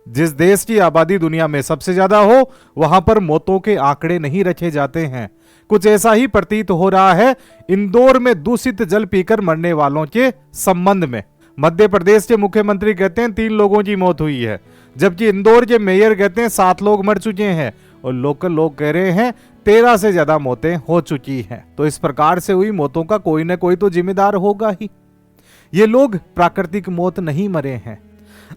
जिस देश की आबादी दुनिया में सबसे ज्यादा हो वहां पर मौतों के आंकड़े नहीं रखे जाते हैं। कुछ ऐसा ही प्रतीत हो रहा है इंदौर में दूषित जल पीकर मरने वालों के संबंध में। मध्य प्रदेश के मुख्यमंत्री कहते हैं 3 लोगों की मौत हुई है, जबकि इंदौर के मेयर कहते हैं 7 लोग मर चुके हैं और लोकल लोग कह रहे हैं 13 से ज्यादा मौतें हो चुकी हैं। तो इस प्रकार से हुई मौतों का कोई ना कोई तो जिम्मेदार होगा ही। ये लोग प्राकृतिक मौत नहीं मरे हैं।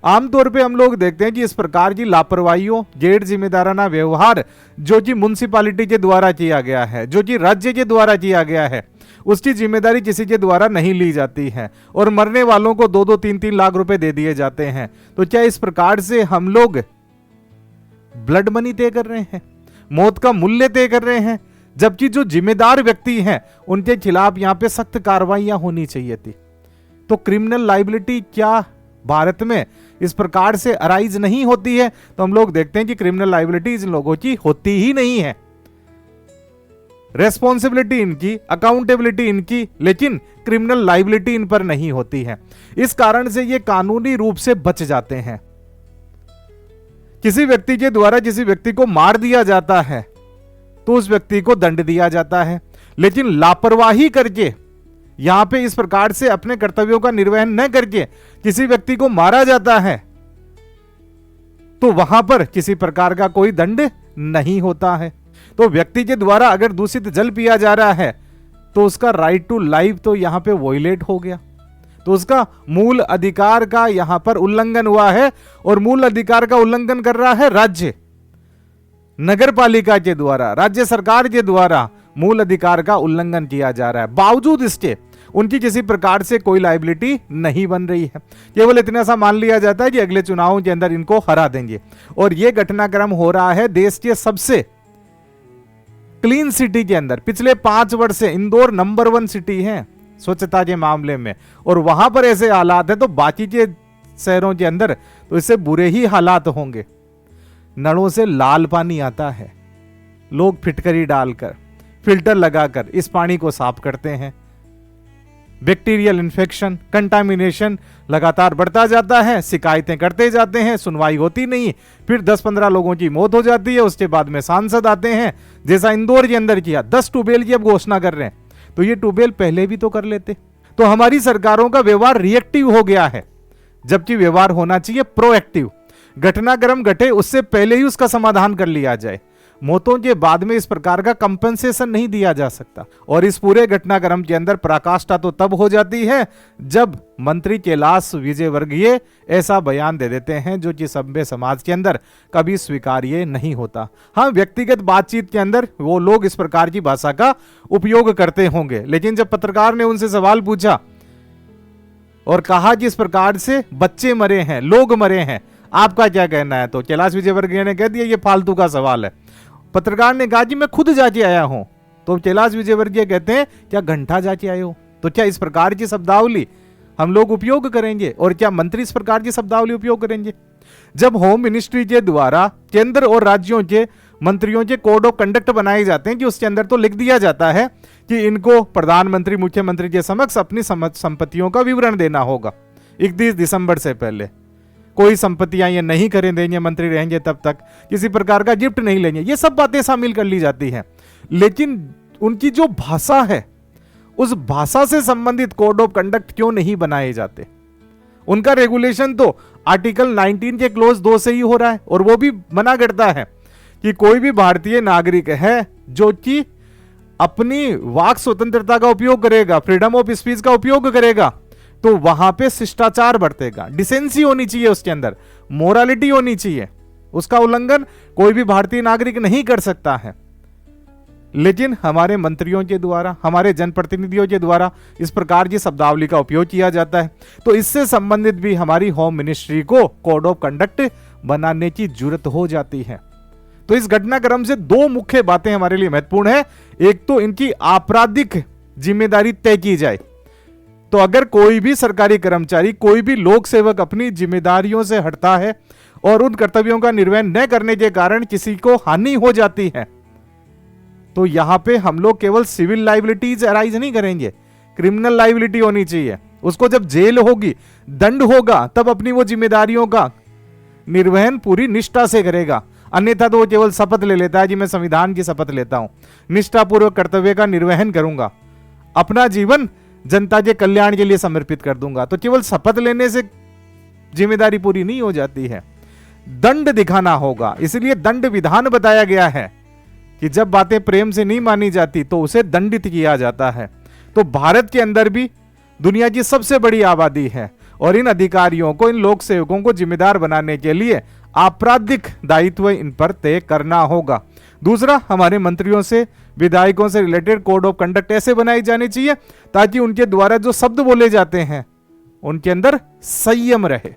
आमतौर पे हम लोग देखते हैं कि इस प्रकार की लापरवाहियों, गैर जिम्मेदाराना व्यवहार जो कि म्युनिसिपैलिटी के द्वारा किया गया है, जो कि राज्य के द्वारा किया गया है, उसकी जिम्मेदारी किसी के द्वारा नहीं ली जाती है और मरने वालों को 2-2, 3-3 लाख रुपए दे दिए जाते हैं। तो क्या इस प्रकार से हम लोग ब्लड मनी तय कर रहे हैं, मौत का मूल्य तय कर रहे हैं? जबकि जो जिम्मेदार व्यक्ति हैं उनके खिलाफ यहां पे सख्त कार्रवाइयां होनी चाहिए थी। तो क्रिमिनल लायबिलिटी क्या भारत में इस प्रकार से अराइज नहीं होती है? तो हम लोग देखते हैं कि क्रिमिनल लायबिलिटी इन लोगों की होती ही नहीं है। रेस्पॉन्सिबिलिटी इनकी, अकाउंटेबिलिटी इनकी, लेकिन क्रिमिनल लायबिलिटी इन पर नहीं होती है। इस कारण से ये कानूनी रूप से बच जाते हैं। किसी व्यक्ति के द्वारा किसी व्यक्ति को मार दिया जाता है तो उस व्यक्ति को दंड दिया जाता है, लेकिन लापरवाही करके यहां पे इस प्रकार से अपने कर्तव्यों का निर्वहन न करके किसी व्यक्ति को मारा जाता है तो वहां पर किसी प्रकार का कोई दंड नहीं होता है। तो व्यक्ति के द्वारा अगर दूषित जल पिया जा रहा है तो उसका राइट टू लाइफ तो यहां पे वॉयलेट हो गया, तो उसका मूल अधिकार का यहां पर उल्लंघन हुआ है। और मूल अधिकार का उल्लंघन कर रहा है राज्य, नगर पालिका के द्वारा, राज्य सरकार के द्वारा मूल अधिकार का उल्लंघन किया जा रहा है। बावजूद इसके उनकी किसी प्रकार से कोई लायबिलिटी नहीं बन रही है। केवल इतना सा मान लिया जाता है कि अगले चुनावों के अंदर इनको हरा देंगे। और यह घटनाक्रम हो रहा है देश के सबसे क्लीन सिटी के अंदर। पिछले 5 वर्ष से इंदौर नंबर 1 सिटी है स्वच्छता के मामले में, और वहां पर ऐसे हालात है तो बाकी के शहरों के अंदर तो इससे बुरे ही हालात होंगे। नलों से लाल पानी आता है, लोग फिटकरी डालकर, फिल्टर लगाकर इस पानी को साफ करते हैं। बैक्टीरियल इन्फेक्शन, कंटामिनेशन लगातार बढ़ता जाता है, शिकायतें करते जाते हैं, सुनवाई होती नहीं, फिर 10-15 लोगों की मौत हो जाती है। उसके बाद में सांसद आते हैं, जैसा इंदौर के अंदर किया, 10 ट्यूबवेल की अब घोषणा कर रहे हैं। तो ये ट्यूबवेल पहले भी तो कर लेते। तो हमारी सरकारों का व्यवहार रिएक्टिव हो गया है, जबकि व्यवहार होना चाहिए प्रोएक्टिव। घटनाक्रम घटे उससे पहले ही उसका समाधान कर लिया जाए। मौतों के बाद में इस प्रकार का कंपेंसेशन नहीं दिया जा सकता। और इस पूरे घटनाक्रम के अंदर पराकाष्ठा तो तब हो जाती है जब मंत्री कैलाश विजयवर्गीय ऐसा बयान दे देते हैं जो कि सभ्य समाज के अंदर कभी स्वीकार्य नहीं होता। हाँ, व्यक्तिगत बातचीत के अंदर वो लोग इस प्रकार की भाषा का उपयोग करते होंगे, लेकिन जब पत्रकार ने उनसे सवाल पूछा और कहा कि इस प्रकार से बच्चे मरे हैं, लोग मरे हैं, आपका क्या कहना है, तो कैलाश विजयवर्गीय ने कह दिया ये फालतू का सवाल है। पत्रकार ने कहा जी मैं खुद जाके आया हूं। तो कैलाश विजयवर्गीय कहते हैं क्या घंटा जाके आए हो? तो क्या इस प्रकार की शब्दावली हम लोग उपयोग करेंगे? और क्या मंत्री इस प्रकार की शब्दावली उपयोग करेंगे? जब होम मिनिस्ट्री के द्वारा केंद्र और राज्यों के मंत्रियों के कोड ऑफ कंडक्ट बनाए जाते हैं कि उसके अंदर तो लिख दिया जाता है कि इनको प्रधानमंत्री, मुख्यमंत्री के समक्ष अपनी संपत्तियों का विवरण देना होगा 31 दिसंबर से पहले। कोई संपत्तियां ये नहीं करें देंगे, मंत्री रहेंगे तब तक, किसी प्रकार का गिफ्ट नहीं लेंगे, ये सब बातें शामिल कर ली जाती हैं। लेकिन उनकी जो भाषा है उस भाषा से संबंधित कोड ऑफ कंडक्ट क्यों नहीं बनाए जाते? उनका रेगुलेशन तो आर्टिकल 19 के क्लोज 2 से ही हो रहा है, और वो भी मना करता है कि कोई भी भारतीय नागरिक है जो कि अपनी वाक स्वतंत्रता का उपयोग करेगा, फ्रीडम ऑफ स्पीच का उपयोग करेगा, तो वहां पे शिष्टाचार बरतेगा, डिसेंसी होनी चाहिए, उसके अंदर मोरालिटी होनी चाहिए। उसका उल्लंघन कोई भी भारतीय नागरिक नहीं कर सकता है। लेकिन हमारे मंत्रियों के द्वारा, हमारे जनप्रतिनिधियों के द्वारा इस प्रकार की शब्दावली का उपयोग किया जाता है। तो इससे संबंधित भी हमारी होम मिनिस्ट्री को कोड ऑफ कंडक्ट बनाने की जरूरत हो जाती है। तो इस घटनाक्रम से 2 मुख्य बातें हमारे लिए महत्वपूर्ण है। एक तो इनकी आपराधिक जिम्मेदारी तय की जाए। तो अगर कोई भी सरकारी कर्मचारी, कोई भी लोक सेवक अपनी जिम्मेदारियों से हटता है और उन कर्तव्यों का निर्वहन न करने के कारण किसी को हानि हो जाती है, तो यहां पे हम लोग केवल सिविल लायबिलिटीज अराइज नहीं करेंगे, क्रिमिनल लायबिलिटी होनी चाहिए। उसको जब जेल होगी, दंड होगा, तब अपनी वो जिम्मेदारियों का निर्वहन पूरी निष्ठा से करेगा, अन्यथा तो वो केवल शपथ ले लेता है, जी मैं संविधान की शपथ लेता हूं, निष्ठापूर्वक कर्तव्य का निर्वहन करूंगा, अपना जीवन जनता के कल्याण के लिए समर्पित कर दूंगा। तो केवल शपथ लेने से जिम्मेदारी पूरी नहीं हो जाती है, दंड दिखाना होगा। इसलिए दंड विधान बताया गया है कि जब बातें प्रेम से नहीं मानी जाती तो उसे दंडित किया जाता है। तो भारत के अंदर भी दुनिया की सबसे बड़ी आबादी है और इन अधिकारियों को, इन लोक सेवकों को जिम्मेदार बनाने के लिए आपराधिक दायित्व इन पर तय करना होगा। दूसरा, हमारे मंत्रियों से, विधायकों से रिलेटेड कोड ऑफ कंडक्ट ऐसे बनाई जानी चाहिए ताकि उनके द्वारा जो शब्द बोले जाते हैं उनके अंदर संयम रहे।